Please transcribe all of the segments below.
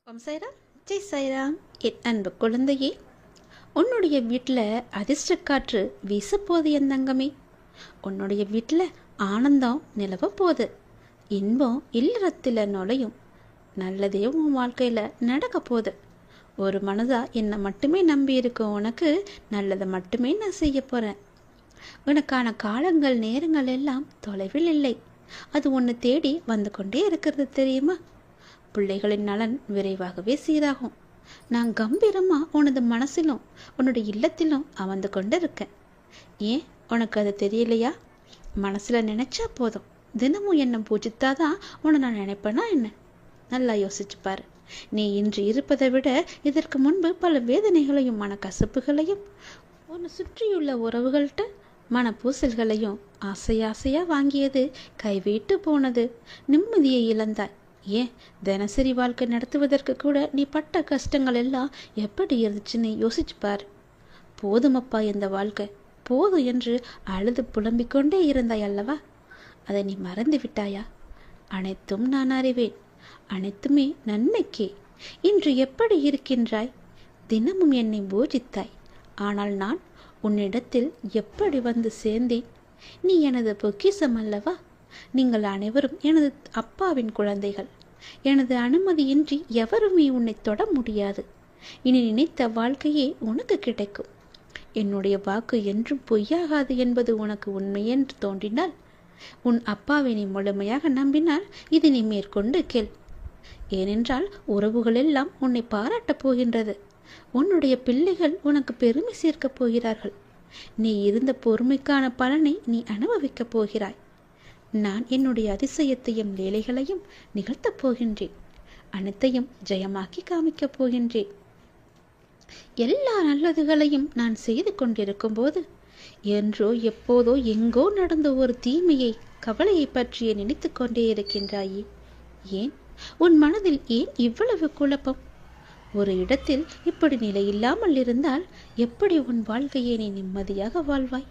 ஓம் சாய்ராம், ஜெய் சாய்ராம். என் அன்பு குழந்தையே, உன்னுடைய வீட்டில் அதிர்ஷ்ட காற்று வீசப்போது என் தங்கமே. உன்னுடைய வீட்டில் ஆனந்தம் நிலவ போகுது. இன்பம் இல்லறத்தில் நுழையும். நல்லதே உன் வாழ்க்கையில் நடக்க போகுது. ஒரு மனதா என்னை மட்டுமே நம்பி இருக்கும் உனக்கு நல்லதை மட்டுமே நான் செய்ய போகிறேன். உனக்கான காலங்கள் நேரங்கள் எல்லாம் தொலைவில் இல்லை. அது ஒன்று தேடி வந்து கொண்டே இருக்கிறது தெரியுமா? பிள்ளைகளின் நலன் விரைவாகவே சீராகும். நான் கம்பீரமா உனது மனசிலும் உன்னுடைய இல்லத்திலும் அமர்ந்து கொண்டு இருக்கேன். ஏன் உனக்கு அது தெரியலையா? மனசுல நினைச்சா போதும். தினமும் என்னை பூஜித்தாதான் உன்னை நான் நினைப்பேனா என்ன? நல்லா யோசிச்சு பாரு. நீ இன்று இருப்பதை விட இதற்கு முன்பு பல வேதனைகளையும் மனக்கசப்புகளையும் உன்னை சுற்றியுள்ள உறவுகள்கிட்ட மனப்பூசல்களையும் ஆசையா வாங்கியது கைவிட்டு போனது. நிம்மதியை இழந்தாய். ஏன் தினசரி வாழ்க்கை நடத்துவதற்கு கூட நீ பட்ட கஷ்டங்கள் எல்லாம் எப்படி இருந்துச்சுன்னு யோசிச்சு பாரு. போதுமப்பா இந்த வாழ்க்கை, போதும் என்று அழுது புலம்பிக் கொண்டே இருந்தாய் அல்லவா? அதை நீ மறந்து விட்டாயா? அனைத்தும் நான் அறிவேன். அனைத்துமே நன்மைக்கே. இன்று எப்படி இருக்கின்றாய்? தினமும் என்னை பூஜித்தாய். ஆனால் நான் உன்னிடத்தில் எப்படி வந்து சேர்ந்தேன்? நீ எனது பொக்கிஷம் அல்லவா? நீங்கள் அனைவரும் எனது அப்பாவின் குழந்தைகள். எனது அனுமதியின்றி எவருமே உன்னை தொட முடியாது. இனி நினைத்த வாழ்க்கையே உனக்கு கிடைக்கும். என்னுடைய வாக்கு என்றும் பொய்யாகாது என்பது உனக்கு உண்மையென்று தோன்றினால், உன் அப்பாவை நீ முழுமையாக நம்பினால் இதை நீ மேற்கொண்டு கேள். ஏனென்றால் உறவுகள் எல்லாம் உன்னை பாராட்டப் போகின்றது. உன்னுடைய பிள்ளைகள் உனக்கு பெருமை சேர்க்கப் போகிறார்கள். நீ இருந்த பொறுமைக்கான பலனை நீ அனுபவிக்கப் போகிறாய். நான் என்னுடைய அதிசயத்தையும் லீலைகளையும் நிகழ்த்தப் போகின்றேன். அனைத்தையும் ஜெயமாக்கி காமிக்கப் போகின்றேன். எல்லா நல்லதுகளையும் நான் செய்து கொண்டிருக்கும் போது என்றோ எப்போதோ எங்கோ நடந்த ஒரு தீமையை கவலையை பற்றியே நினைத்து கொண்டே இருக்கின்றாயே. ஏன் உன் மனதில் ஏன் இவ்வளவு குழப்பம்? ஒரு இடத்தில் இப்படி நிலையில்லாமல் இருந்தால் எப்படி உன் வாழ்க்கையை நீ நிம்மதியாக வாழ்வாய்?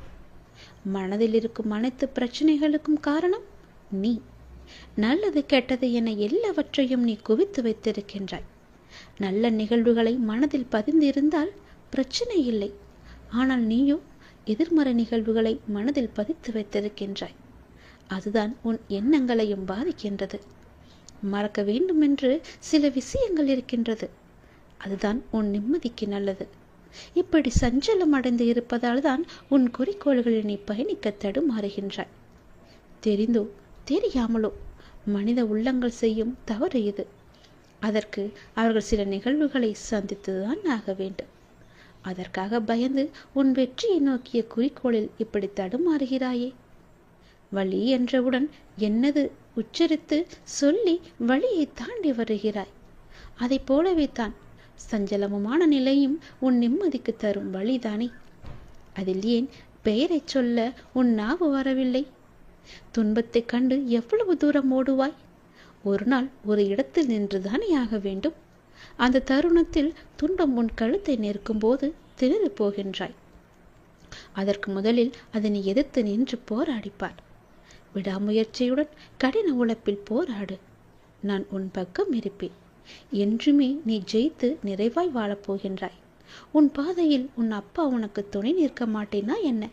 மனதில் இருக்கும் அனைத்து பிரச்சனைகளுக்கும் காரணம் நீ. நல்லது கெட்டது என எல்லாவற்றையும் நீ குவித்து வைத்திருக்கின்றாய். நல்ல நிகழ்வுகளை மனதில் பதிந்திருந்தால் பிரச்சனை இல்லை. ஆனால் நீயோ எதிர்மறை நிகழ்வுகளை மனதில் பதித்து வைத்திருக்கின்றாய். அதுதான் உன் எண்ணங்களையும் பாதிக்கின்றது. மறக்க வேண்டும் என்று சில விஷயங்கள் இருக்கின்றது. அதுதான் உன் நிம்மதிக்கு நல்லது. இப்படி சஞ்சலம் அடைந்து இருப்பதால் தான் உன் குறிக்கோள்களில் நீ பயணிக்க தடுமாறுகின்றாய். தெரிந்தோ தெரியாமலோ மனித உள்ளங்கள் செய்யும் தவறு இது. அதற்கு அவர்கள் சில நிகழ்வுகளை சந்தித்துதான் ஆக வேண்டும். அதற்காக பயந்து உன் வெற்றியை நோக்கிய குறிக்கோளில் இப்படி தடுமாறுகிறாயே. வழி என்றவுடன் என்னது உச்சரித்து சொல்லி வழியை தாண்டி வருகிறாய். அதை போலவே தான் சஞ்சலமுமான நிலையும் உன் நிம்மதிக்கு தரும் வழிதானே. அதில் ஏன் பெயரை சொல்ல உன் நாவு வரவில்லை? துன்பத்தை கண்டு எவ்வளவு தூரம் ஓடுவாய்? ஒரு நாள் ஒரு இடத்தில் நின்றுதானே ஆக வேண்டும். அந்த தருணத்தில் துன்பம் உன் கழுத்தை நெருக்கும் போது திணறி போகின்றாய். அதற்கு முதலில் அதனை எதிர்த்து நின்று போராடிப்பார். விடாமுயற்சியுடன் கடின உழைப்பில் போராடு. நான் உன் பக்கம் இருப்பேன். என்றுமே நீ ஜெயித்து நிறைவாய் வாழப்போகின்றாய். உன் பாதையில் உன் அப்பா உனக்கு துணை நிற்க மாட்டேனா என்ன?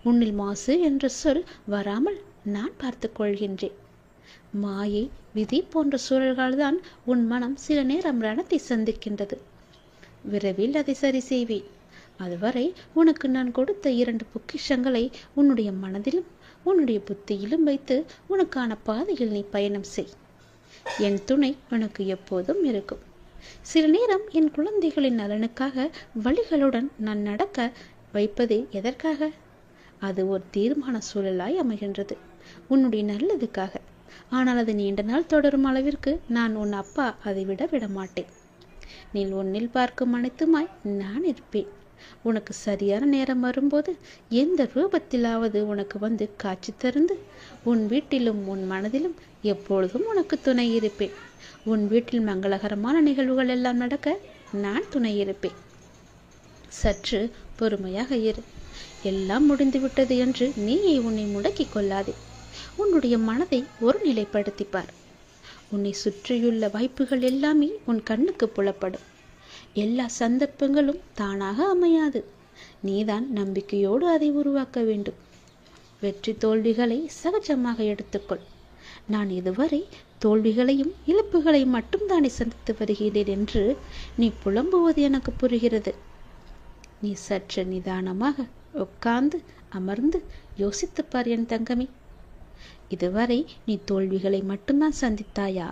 உன்னில் மாசு என்ற சொல் வராமல் நான் பார்த்து கொள்கின்றேன். மாயை விதி போன்ற சூழல்கள் தான் உன் மனம் சில நேரம் ரணத்தை சந்திக்கின்றது. விரைவில் அதை சரி செய்வேன். அதுவரை உனக்கு நான் கொடுத்த 2 பொக்கிஷங்களை உன்னுடைய மனதிலும் உன்னுடைய புத்தியிலும் வைத்து உனக்கான பாதையில் நீ பயணம் செய். என் துணை உனக்கு எப்போதும் இருக்கும். சில நேரம் என் குழந்தைகளின் நலனுக்காக வழிகளுடன் நான் நடக்க வைப்பதே எதற்காக? அது ஒரு தீர்மான சூழலாய் அமைகின்றது, உன்னுடைய நல்லதுக்காக. ஆனால் அது நீண்ட நாள் தொடரும் அளவிற்கு நான் உன் அப்பா அதை விட மாட்டேன். நீ உன்னில் பார்க்கும் அனைத்துமாய் நான் இருப்பேன். உனக்கு சரியான நேரம் வரும்போது எந்த ரூபத்திலாவது உனக்கு வந்து காட்சி தருந்து உன் வீட்டிலும் உன் மனதிலும் எப்பொழுதும் உனக்கு துணை இருப்பேன். உன் வீட்டில் மங்களகரமான நிகழ்வுகள் எல்லாம் நடக்க நான் துணை இருப்பேன். சற்று பொறுமையாக இரு. எல்லாம் முடிந்துவிட்டது என்று நீயே உன்னை முடக்கிக் கொள்ளாதே. உன்னுடைய மனதை ஒரு நிலைப்படுத்திப்பார். உன்னை சுற்றியுள்ள வாய்ப்புகள் எல்லாமே உன் கண்ணுக்கு புலப்படும். எல்லா சந்தர்ப்பங்களும் தானாக அமையாது. நீதான் நம்பிக்கையோடு அதை உருவாக்க வேண்டும். வெற்றி தோல்விகளை சகஜமாக எடுத்துக்கொள். நான் இதுவரை தோல்விகளையும் இழப்புகளையும் மட்டும்தானே சந்தித்து வருகிறேன் என்று நீ புலம்புவது எனக்கு புரிகிறது. நீ சற்று நிதானமாக உட்கார்ந்து அமர்ந்து யோசித்துப்பார் என் தங்கமே. இதுவரை நீ தோல்விகளை மட்டும்தான் சந்தித்தாயா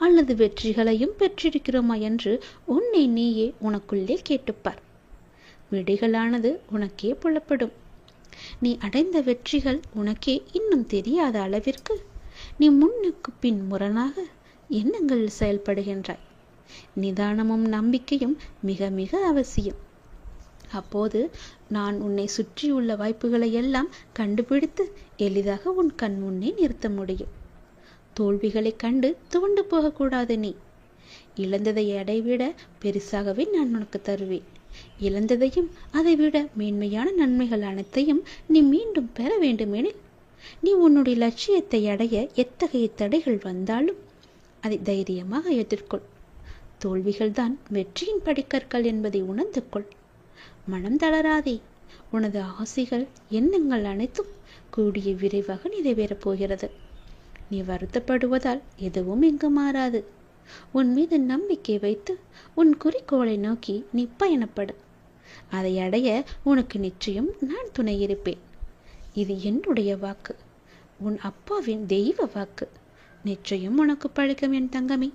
அல்லது வெற்றிகளையும் பெற்றிருக்கிறோமா என்று உன்னை நீயே உனக்குள்ளே கேட்டுப்பார். விடைகளானது உனக்கே புலப்படும். நீ அடைந்த வெற்றிகள் உனக்கே இன்னும் தெரியாத அளவிற்கு நீ முன்னுக்கு பின் முரணாக எண்ணங்களில் செயல்படுகின்றாய். நிதானமும் நம்பிக்கையும் மிக மிக அவசியம். அப்போது நான் உன்னை சுற்றியுள்ள வாய்ப்புகளை எல்லாம் கண்டுபிடித்து எளிதாக உன் கண் முன்னே நிறுத்த முடியும். தோல்விகளை கண்டு துவண்டு போகக்கூடாது. நீ இழந்ததை அடைவிட பெருசாகவே நான் உனக்கு தருவேன். இழந்ததையும் அதைவிட மேன்மையான நன்மைகள் அனைத்தையும் நீ மீண்டும் பெற வேண்டுமெனில் நீ உன்னுடைய லட்சியத்தை அடைய எத்தகைய தடைகள் வந்தாலும் அதை தைரியமாக எதிர்கொள். தோல்விகள் தான் வெற்றியின் படிக்கற்கள் என்பதை உணர்ந்து கொள். மனம் தளராதே. உனது ஆசைகள் எண்ணங்கள் அனைத்தும் கூடிய விரைவாக நிறைவேறப் போகிறது. நீ வருத்தப்படுவதால் எதுவும் இங்கு மாறாது. உன் மீது நம்பிக்கை வைத்து உன் குறிக்கோளை நோக்கி நீ பயணப்படு. அதை அடைய உனக்கு நிச்சயம் நான் துணை இருப்பேன். இது என்னுடைய வாக்கு, உன் அப்பாவின் தெய்வ வாக்கு. நிச்சயம் உனக்கு பழக்கம் என் தங்கமே.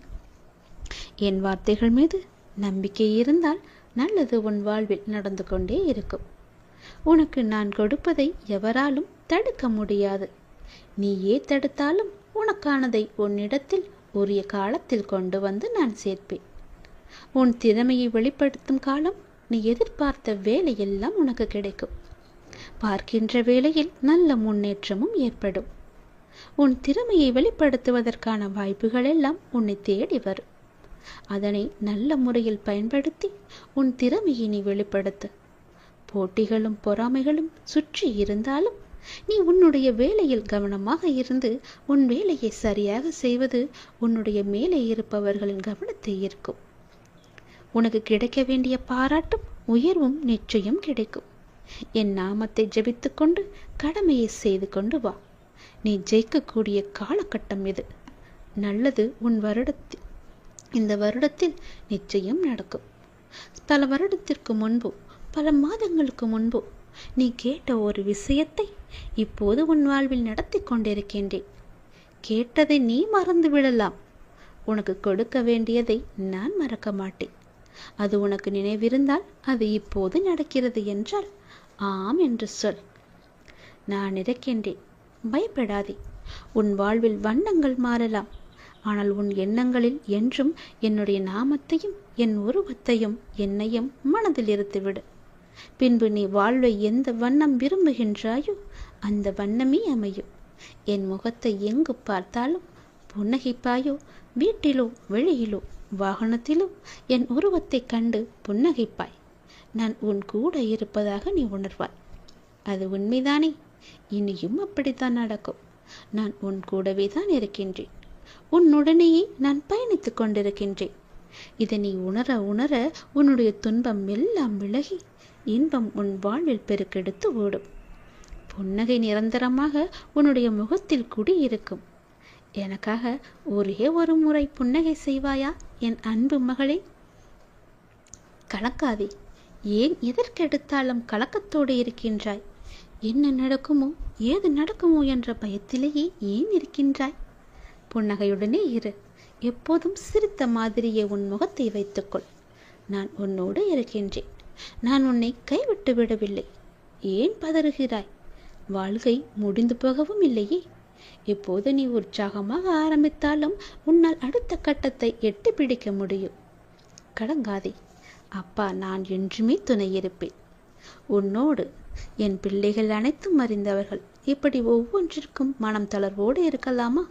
என் வார்த்தைகள் மீது நம்பிக்கை இருந்தால் நல்லது உன் வாழ்வில் நடந்து கொண்டே இருக்கும். உனக்கு நான் கொடுப்பதை எவராலும் தடுக்க முடியாது. நீயே தடுத்தாலும் உனக்கானதை உன்னிடத்தில் உரிய காலத்தில் கொண்டு வந்து நான் சேர்ப்பேன். உன் திறமையை வெளிப்படுத்தும் காலம் நீ எதிர்பார்த்த வேலையெல்லாம் உனக்கு கிடைக்கும். பார்க்கின்ற வேளையில் நல்ல முன்னேற்றமும் ஏற்படும். உன் திறமையை வெளிப்படுத்துவதற்கான வாய்ப்புகள் எல்லாம் உன்னை தேடி வரும். அதனை நல்ல முறையில் பயன்படுத்தி உன் திறமையை நீ வெளிப்படுத்து. போட்டிகளும் பொறாமைகளும் சுற்றி இருந்தாலும் நீ உன்னுடைய வேலையில் கவனமாக இருந்து உன் வேலையை சரியாக செய்வது உன்னுடைய மேலே இருப்பவர்களின் கவனத்தை ஈர்க்கும். உனக்கு கிடைக்க வேண்டிய பாராட்டும் உயர்வும் நிச்சயம் கிடைக்கும். என் நாமத்தை ஜெபித்து கொண்டு கடமையை செய்து கொண்டு வா. நீ ஜெயிக்கக்கூடிய காலகட்டம் இது. நல்லது இந்த வருடத்தில் நிச்சயம் நடக்கும். பல வருடத்திற்கு முன்போ பல மாதங்களுக்கு முன்போ நீ கேட்ட ஒரு விஷயத்தை இப்போது உன் வாழ்வில் நடத்தி கொண்டிருக்கின்றேன். கேட்டதை நீ மறந்து விடலாம். உனக்கு கொடுக்க வேண்டியதை நான் மறக்க மாட்டேன். அது உனக்கு நினைவிருந்தால் அது இப்போது நடக்கிறது என்றால் ஆம் என்று சொல். நான் இருக்கின்றேன். பயப்படாதே. உன் வாழ்வில் வண்ணங்கள் மாறலாம். ஆனால் உன் எண்ணங்களில் என்றும் என்னுடைய நாமத்தையும் என் உருவத்தையும் என்னையும் மனதில் இருத்துவிடு. பின்பு நீ வாழ்வை எந்த வண்ணம் விரும்புகின்றாயோ அந்த வண்ணமே அமையும். என் முகத்தை எங்கு பார்த்தாலும் புன்னகைப்பாயோ, வீட்டிலோ வெளியிலோ வாகனத்திலோ என் உருவத்தை கண்டு புன்னகைப்பாய். நான் உன் கூட இருப்பதாக நீ உணர்வாய். அது உண்மைதானே? இனியும் அப்படித்தான் நடக்கும். நான் உன் கூடவே தான் இருக்கின்றேன். உன்னுடனேயே நான் பயணித்துக் கொண்டிருக்கின்றேன். இதை நீ உணர உணர உன்னுடைய துன்பம் எல்லாம் விலகி இன்பம் உன் வாழ்வில் பெருக்கெடுத்து ஓடும். புன்னகை நிரந்தரமாக உன்னுடைய முகத்தில் குடியிருக்கும். எனக்காக ஒரே ஒரு முறை புன்னகை செய்வாயா என் அன்பு மகளே? கலக்காதே. ஏன் எதற்கெடுத்தாலும் கலக்கத்தோடு இருக்கின்றாய்? என்ன நடக்குமோ ஏது நடக்குமோ என்ற பயத்திலேயே ஏன் இருக்கின்றாய்? புன்னகையுடனே இரு. எப்போதும் சிரித்த மாதிரியே உன் முகத்தை வைத்துக்கொள். நான் உன்னோடு இருக்கின்றேன். நான் உன்னை கைவிட்டு விடவில்லை. ஏன் பதறுகிறாய்? வாழ்க்கை முடிந்து போகவும் இல்லையே. இப்போது நீ உற்சாகமாக ஆரம்பித்தாலும் உன்னால் அடுத்த கட்டத்தை எட்டி பிடிக்க முடியும். கலங்காதே. அப்பா நான் என்றுமே துணை இருப்பேன். உன்னோடு என் பிள்ளைகள் அனைத்தும் அறிந்தவர்கள். இப்படி ஒவ்வொன்றிற்கும் மனம் தளர்வோடு இருக்கலாமா?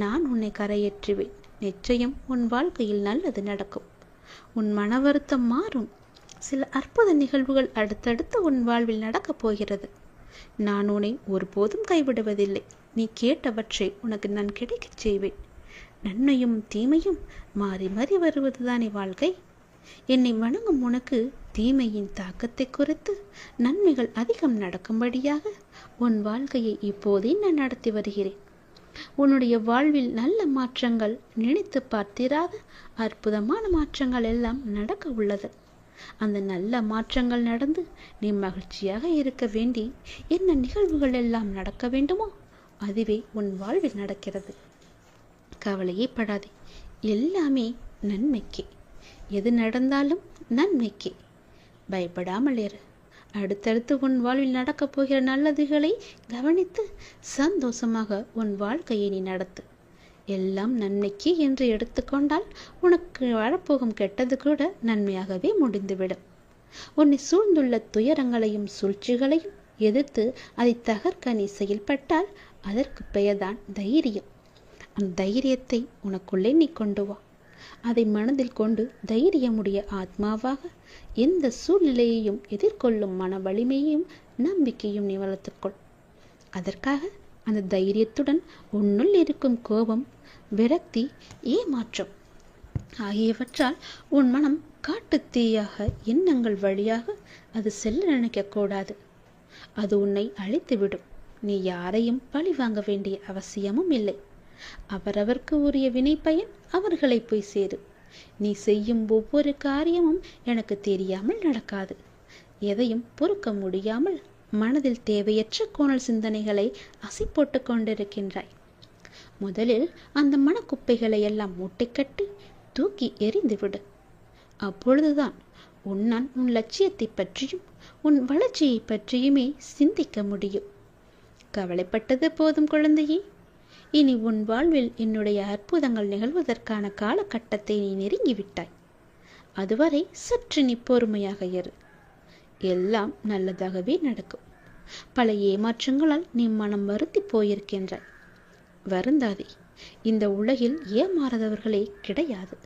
நான் உன்னை கரையேற்றுவேன். நிச்சயம் உன் வாழ்க்கையில் நல்லது நடக்கும். உன் மன வருத்தம் மாறும். சில அற்புத நிகழ்வுகள் அடுத்தடுத்து உன் வாழ்வில் நடக்கப் போகிறது. நான் உன்னை ஒருபோதும் கைவிடுவதில்லை. நீ கேட்டவற்றை உனக்கு நான் கிடைக்கச் செய்வேன். நன்மையும் தீமையும் மாறி மாறி வருவதுதானே வாழ்க்கை. என்னை வணங்கும் உனக்கு தீமையின் தாக்கத்தை குறைத்து நன்மைகள் அதிகம் நடக்கும்படியாக உன் வாழ்க்கையை இப்போதே நான் நடத்தி வருகிறேன். உன்னுடைய வாழ்வில் நல்ல மாற்றங்கள், நினைத்து பார்த்திராத அற்புதமான மாற்றங்கள் எல்லாம் நடக்க உள்ளது. அந்த நல்ல மாற்றங்கள் நடந்து நீ மகிழ்ச்சியாக இருக்க வேண்டி என்ன நிகழ்வுகள் எல்லாம் நடக்க வேண்டுமோ அதுவே உன் வாழ்வில் நடக்கிறது. கவலையே படாதே, எல்லாமே நன்மைக்கே. எது நடந்தாலும் நன்மைக்கே. பயப்படாமல் இரு. அடுத்தடுத்து உன் வாழ்வில் நடக்கப் போகிற நல்லதுகளை கவனித்து சந்தோஷமாக உன் வாழ்க்கையை நீ நடத்து. எல்லாம் நன்மைக்கு என்று எடுத்துக்கொண்டால் உனக்கு வரப்போகும் கெட்டது கூட நன்மையாகவே முடிந்துவிடும். உன்னை சூழ்ந்துள்ள துயரங்களையும் சூழ்ச்சிகளையும் எதிர்த்து அதை தகர்க்க நீ செயல்பட்டால் அதற்கு பெயர்தான் தைரியம். அந்த தைரியத்தை உனக்குள்ளே நீ கொண்டு வா. அதை மனதில் கொண்டு தைரியமுடைய ஆத்மாவாக எந்த சூழ்நிலையையும் எதிர்கொள்ளும் மன வலிமையையும் நம்பிக்கையும் நீ வளர்த்துக்கொள். அதற்காக அந்த தைரியத்துடன் உன்னுள் இருக்கும் கோபம், விரக்தி, ஏமாற்றம் ஆகியவற்றால் உன் மனம் காட்டு தீயாக எண்ணங்கள் வழியாக அது செல்ல நினைக்கக்கூடாது. அது உன்னை அழித்துவிடும். நீ யாரையும் பழி வாங்க வேண்டிய அவசியமும் இல்லை. அவரவர்க்கு உரிய வினை பயன் அவர்களை போய் சேரு. நீ செய்யும் ஒவ்வொரு காரியமும் எனக்கு தெரியாமல் நடக்காது. எதையும் பொறுக்க முடியாமல் மனதில் தேவையற்ற கோணல் சிந்தனைகளை அசை போட்டு கொண்டிருக்கின்றாய். முதலில் அந்த மனக்குப்பைகளை எல்லாம் மூட்டை கட்டி தூக்கி எறிந்துவிடு. அப்பொழுதுதான் உன்னால் உன் லட்சியத்தை பற்றியும் உன் வளர்ச்சியை பற்றியுமே சிந்திக்க முடியும். கவலைப்பட்டது போதும் குழந்தையே. இனி உன் வாழ்வில் என்னுடைய அற்புதங்கள் நிகழ்வதற்கான காலகட்டத்தை நீ நெருங்கிவிட்டாய். அதுவரை சற்று நீ பொறுமையாக இரு. எல்லாம் நல்லதாகவே நடக்கும். பல ஏமாற்றங்களால் நீ மனம் வருத்தி போயிருக்கின்றாய். வருந்தாதே. இந்த உலகில் ஏமாறாதவர்களே கிடையாது.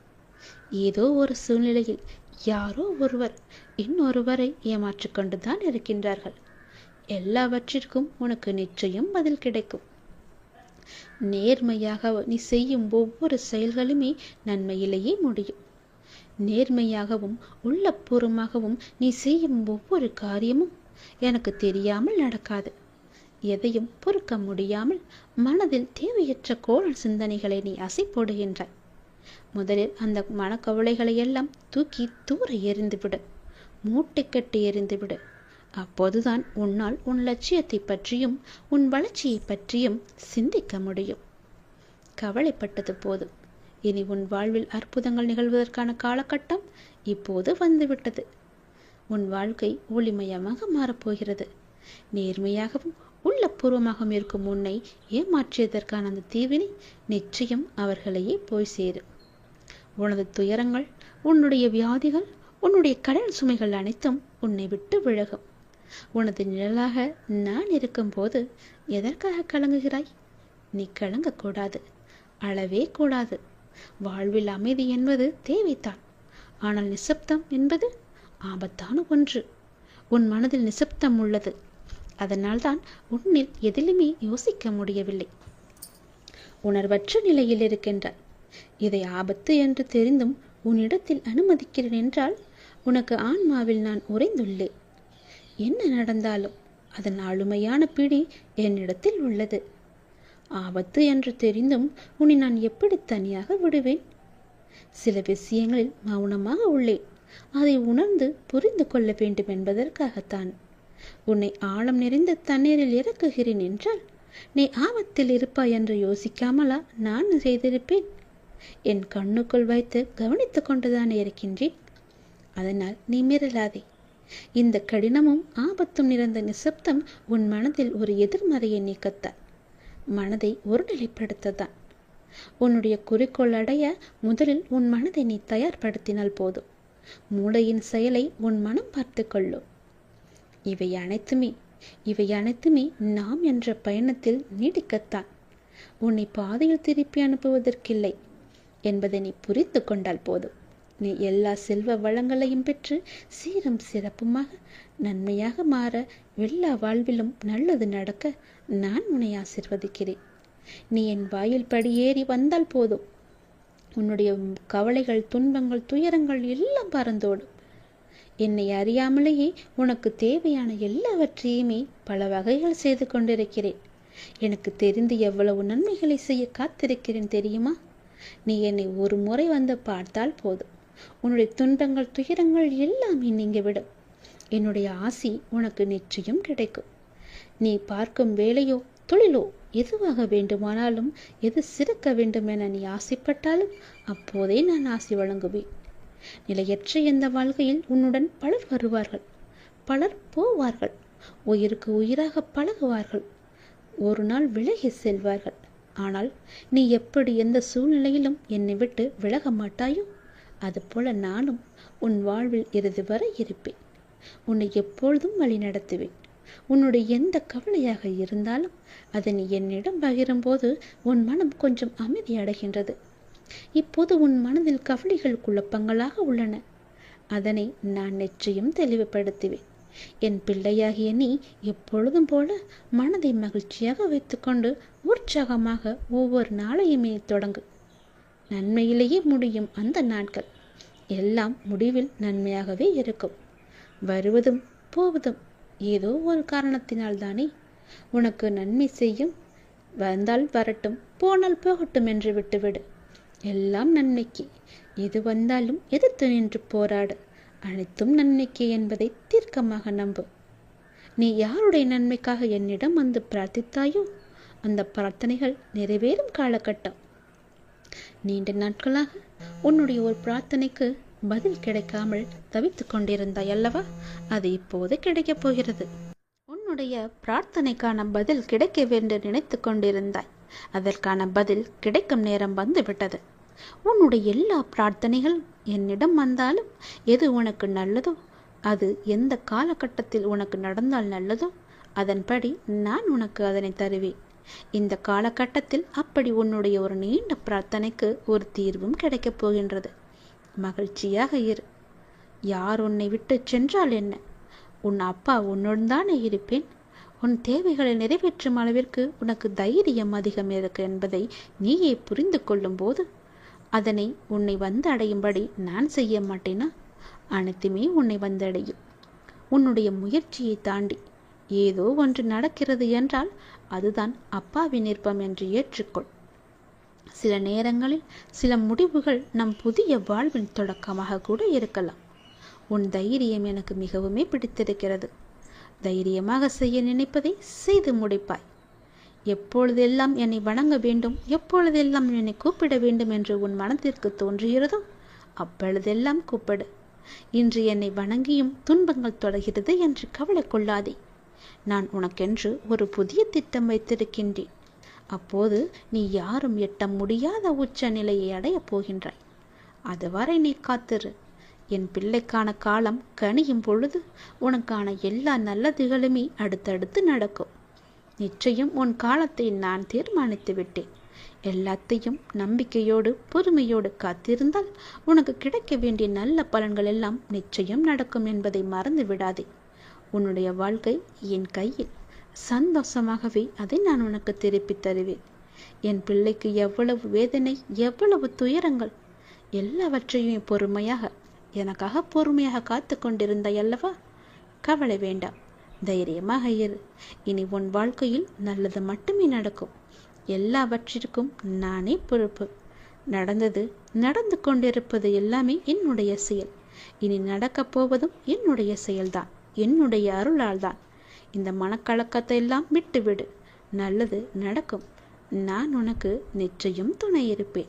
ஏதோ ஒரு சூழ்நிலையில் யாரோ ஒருவர் இன்னொருவரை ஏமாற்றிக் கொண்டுதான் இருக்கின்றார்கள். எல்லாவற்றிற்கும் உனக்கு நிச்சயம் பதில் கிடைக்கும். நேர்மையாக நீ செய்யும் ஒவ்வொரு செயல்களுமே நன்மையிலேயே முடியும். நேர்மையாகவும் உள்ளபூர்வமாகவும் நீ செய்யும் ஒவ்வொரு காரியமும் எனக்கு தெரியாமல் நடக்காது. எதையும் பொறுக்க முடியாமல் மனதில் தேவையற்ற கோணல் சிந்தனைகளை நீ அசை போடுகின்றாய். முதலில் அந்த மனக்கவலைகளை எல்லாம் தூக்கி தூர எறிந்துவிடு. மூட்டை கட்டி எறிந்துவிடு. அப்போதுதான் உன்னால் உன் லட்சியத்தை பற்றியும் உன் வளர்ச்சியை பற்றியும் சிந்திக்க முடியும். கவலைப்பட்டது போதும். இனி உன் வாழ்வில் அற்புதங்கள் நிகழ்வதற்கான காலகட்டம் இப்போது வந்துவிட்டது. உன் வாழ்க்கை ஒளிமயமாக மாறப்போகிறது. நேர்மையாகவும் உள்ளபூர்வமாகவும் இருக்கும் உன்னை ஏமாற்றியதற்கான அந்த தீவினை நிச்சயம் அவர்களையே போய் சேரும். உனது துயரங்கள், உன்னுடைய வியாதிகள், உன்னுடைய கடன் சுமைகள் அனைத்தும் உன்னை விட்டு விலகும். உனது நிழலாக நான் இருக்கும்போது எதற்காக கலங்குகிறாய்? நீ கலங்கக்கூடாது, அழவே கூடாது. வாழ்வில் அமைதி என்பது தேவைத்தான். ஆனால் நிசப்தம் என்பது ஆபத்தான ஒன்று. உன் மனதில் நிசப்தம் உள்ளது. அதனால்தான் உன்னில் எதிலுமே யோசிக்க முடியவில்லை. உணர்வற்ற நிலையில் இருக்கின்றாய். இதை ஆபத்து என்று தெரிந்தும் உன்னிடத்தில் அனுமதிக்கிறேன் என்றால் உனக்கு ஆன்மாவில் நான் உறைந்துள்ளேன். என்ன நடந்தாலும் அதன் ஆளுமையான பிடி என்னிடத்தில் உள்ளது. ஆபத்து என்று தெரிந்தும் உன்னை நான் எப்படி தனியாக விடுவேன்? சில விஷயங்களில் மௌனமாக உள்ளேன். அதை உணர்ந்து புரிந்து கொள்ள வேண்டும் என்பதற்காகத்தான். உன்னை ஆழம் நிறைந்த தண்ணீரில் இறக்குகிறேன் என்றால் நீ ஆபத்தில் இருப்பாய் என்று யோசிக்காமலா நான் செய்திருப்பேன்? என் கண்ணுக்குள் வைத்து கவனித்து கொண்டுதான் இருக்கின்றேன். அதனால் நீ மிரளாதே. இந்த கடினமும் ஆபத்தும் நிறைந்த நிசப்தம் உன் மனதில் ஒரு எதிர்மறையை நீக்கத்தான், மனதை ஒருநிலைப்படுத்தத்தான். உன்னுடைய குறிக்கோள் அடைய முதலில் உன் மனதை நீ தயார்படுத்தினால் போதும். மூளையின் செயலை உன் மனம் பார்த்து கொள்ளும். இவை அனைத்துமே நாம் என்ற பயணத்தில் நீடிக்கத்தான். உன்னை பாதையில் திருப்பி அனுப்புவதற்கில்லை என்பதை நீ புரிந்து கொண்டால் போதும். நீ எல்லா செல்வ வளங்களையும் பெற்று சீரும் சிறப்புமாக நன்மையாக மாற, எல்லா வாழ்விலும் நல்லது நடக்க நான் உன்னை ஆசிர்வதிக்கிறேன். நீ என் வாயில் படியேறி வந்தால் போதும். உன்னுடைய கவலைகள், துன்பங்கள், துயரங்கள் எல்லாம் பறந்தோடும். என்னை அறியாமலேயே உனக்கு தேவையான எல்லாவற்றையுமே பல வகைகள் செய்து கொண்டிருக்கிறேன். எனக்கு தெரிந்து எவ்வளவு நன்மைகளை செய்ய காத்திருக்கிறேன் தெரியுமா? நீ என்னை ஒரு முறை வந்து பார்த்தால் போதும், உன்னுடைய துன்பங்கள், துயரங்கள் எல்லாமே நீங்கிவிடும். என்னுடைய ஆசி உனக்கு நிச்சயம் கிடைக்கும். நீ பார்க்கும் வேலையோ தொழிலோ எதுவாக வேண்டுமானாலும், எது சிறக்க வேண்டும் என நீ ஆசைப்பட்டாலும் அப்போதே நான் ஆசி வழங்குவேன். நிலையற்ற இந்த வாழ்க்கையில் உன்னுடன் பலர் வருவார்கள், பலர் போவார்கள், உயிருக்கு உயிராக பழகுவார்கள், ஒரு நாள் விலகி செல்வார்கள். ஆனால் நீ எப்படி எந்த சூழ்நிலையிலும் என்னை விட்டு விலக மாட்டாயோ, அதுபோல நானும் உன் வாழ்வில் இறுதி வரை இருப்பேன். உன்னை எப்பொழுதும் வழி நடத்துவேன். உன்னுடைய எந்த கவலையாக இருந்தாலும் அதை நீ என்னிடம் பகிரும்போது உன் மனம் கொஞ்சம் அமைதி அடைகின்றது. இப்போது உன் மனதில் கவலைகள் குழப்பங்களாக உள்ளன. அதனை நான் நிச்சயம் தெளிவுபடுத்துவேன். என் பிள்ளையாகிய நீ எப்பொழுதும் போல மனதை மகிழ்ச்சியாக வைத்துக்கொண்டு உற்சாகமாக ஒவ்வொரு நாளையுமே தொடங்கு. நன்மையிலேயே முடியும் அந்த நாட்கள் எல்லாம் முடிவில் நன்மையாகவே இருக்கும். வருவதும் போவதும் ஏதோ ஒரு காரணத்தினால் தானே. உனக்கு நன்மை செய்யும். வந்தால் வரட்டும், போனால் போகட்டும் என்று விட்டுவிடு. எல்லாம் நன்மைக்கு. எது வந்தாலும் எதிர்த்து நின்று போராடு. அனைத்தும் நன்மைக்கு என்பதை தீர்க்கமாக நம்பு. நீ யாருடைய நன்மைக்காக என்னிடம் வந்து பிரார்த்தித்தாயோ அந்த பிரார்த்தனைகள் நிறைவேறும் காலகட்டம். நீண்ட நாட்களாக உன்னுடைய ஒரு பிரார்த்தனைக்கு பதில் கிடைக்காமல் தவித்துக் கொண்டிருந்தாய் அல்லவா? அது இப்போது கிடைக்கப் போகிறது. உன்னுடைய பிரார்த்தனைக்கான பதில் கிடைக்க வேண்டும் நினைத்து கொண்டிருந்தாய். அதற்கான பதில் கிடைக்கும் நேரம் வந்துவிட்டது. உன்னுடைய எல்லா பிரார்த்தனைகள் என்னிடம் வந்தாலும் எது உனக்கு நல்லதோ, அது எந்த காலகட்டத்தில் உனக்கு நடந்தால் நல்லதோ அதன்படி நான் உனக்கு அதனை தருவேன். இந்த காலகட்டத்தில் அப்படி உன்னுடைய ஒரு நீண்ட பிரார்த்தனைக்கு ஒரு தீர்வும் கிடைக்கப் போகின்றது. மகிழ்ச்சியாக இரு. யார் உன்னை விட்டு சென்றால் என்ன? உன் அப்பா உன்னுடன் தானே இருப்பேன். உன் தேவைகளை நிறைவேற்றும் அளவிற்கு உனக்கு தைரியம் அதிகம் இருக்கு என்பதை நீயே புரிந்து கொள்ளும் போது அதனை உன்னை வந்து அடையும்படி நான் செய்ய மாட்டேனா? அனைத்துமே உன்னை வந்தடையும். உன்னுடைய முயற்சியை தாண்டி ஏதோ ஒன்று நடக்கிறது என்றால் அதுதான் அப்பாவின் விருப்பம் என்று ஏற்றுக்கொள். சில நேரங்களில் சில முடிவுகள் நம் புதிய வாழ்வின் தொடக்கமாக கூட இருக்கலாம். உன் தைரியம் எனக்கு மிகவுமே பிடித்திருக்கிறது. தைரியமாக செய்ய நினைப்பதை செய்து முடிப்பாய். எப்பொழுதெல்லாம் என்னை வணங்க வேண்டும், எப்பொழுதெல்லாம் என்னை கூப்பிட வேண்டும் என்று உன் மனத்திற்கு தோன்றுகிறதோ அப்பொழுதெல்லாம் கூப்பிடு. இன்று என்னை வணங்கியும் துன்பங்கள் தொடர்கிறது என்று கவலை கொள்ளாதே. நான் உனக்கென்று ஒரு புதிய திட்டம் வைத்திருக்கின்றேன். அப்போது நீ யாரும் எட்ட முடியாத உச்ச நிலையை அடையப் போகின்றாய். அதுவரை நீ காத்திரு. என் பிள்ளைக்கான காலம் கனியும் பொழுது உனக்கான எல்லா நல்லதுகளுமே அடுத்தடுத்து நடக்கும். நிச்சயம் உன் காலத்தை நான் தீர்மானித்து விட்டேன். எல்லாத்தையும் நம்பிக்கையோடு பொறுமையோடு காத்திருந்தால் உனக்கு கிடைக்க வேண்டிய நல்ல பலன்கள் எல்லாம் நிச்சயம் நடக்கும் என்பதை மறந்து விடாதே. உன்னுடைய வாழ்க்கை என் கையில். சந்தோஷமாகவே அதை நான் உனக்கு திருப்பி தருவேன். என் பிள்ளைக்கு எவ்வளவு வேதனை, எவ்வளவு துயரங்கள், எல்லாவற்றையும் பொறுமையாக எனக்காக பொறுமையாக காத்து கொண்டிருந்தாய் அல்லவா? கவலை வேண்டாம், தைரியமாக இரு. இனி உன் வாழ்க்கையில் நல்லது மட்டுமே நடக்கும். எல்லாவற்றிற்கும் நானே பொறுப்பு. நடந்தது, நடந்து கொண்டிருப்பது எல்லாமே என்னுடைய செயல். இனி நடக்கப் போவதும் என்னுடைய செயல்தான், என்னுடைய அருளால் தான். இந்த மனக்கலக்கத்தை எல்லாம் விட்டுவிடு. நல்லது நடக்கும். நான் உனக்கு நிச்சயம் துணை இருப்பேன்.